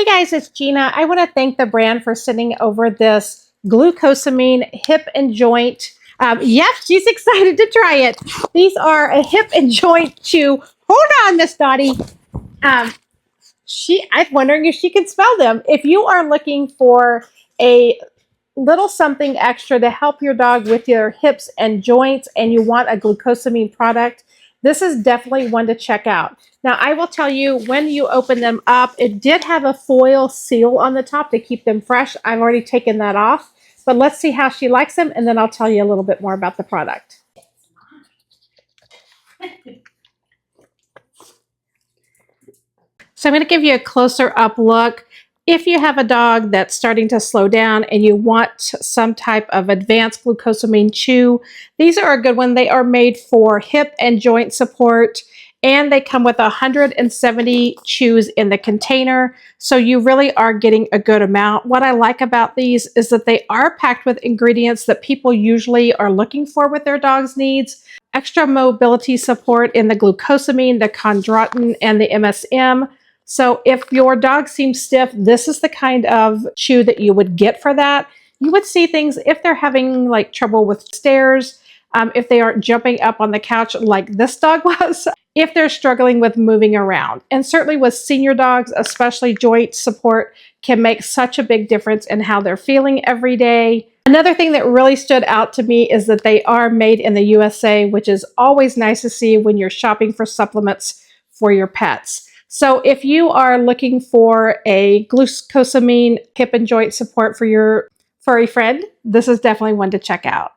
guys, it's Gina. I want to thank the brand for sending over this Glucosamine hip and joint. Yep, she's excited to try it. These are a hip and joint chew. Hold on, Miss Dottie. I'm wondering if she can smell them. If you are looking for a little something extra to help your dog with your hips and joints and you want a glucosamine product, this is definitely one to check out. Now, I will tell you, when you open them up, it did have a foil seal on the top to keep them fresh. I've already taken that off, but let's see how she likes them, and then I'll tell you a little bit more about the product. So I'm going to give you a closer up look. If you have a dog that's starting to slow down and you want some type of advanced glucosamine chew, these are a good one. They are made for hip and joint support, and they come with 170 chews in the container. So you really are getting a good amount. What I like about these is that they are packed with ingredients that people usually are looking for with their dog's needs. Extra mobility support in the glucosamine, the chondroitin, and the MSM. So if your dog seems stiff, this is the kind of chew that you would get for that. You would see things if they're having like trouble with stairs, if they aren't jumping up on the couch like this dog was, if they're struggling with moving around. And certainly with senior dogs, especially joint support can make such a big difference in how they're feeling every day. Another thing that really stood out to me is that they are made in the USA, which is always nice to see when you're shopping for supplements for your pets. So if you are looking for a glucosamine hip and joint support for your furry friend, this is definitely one to check out.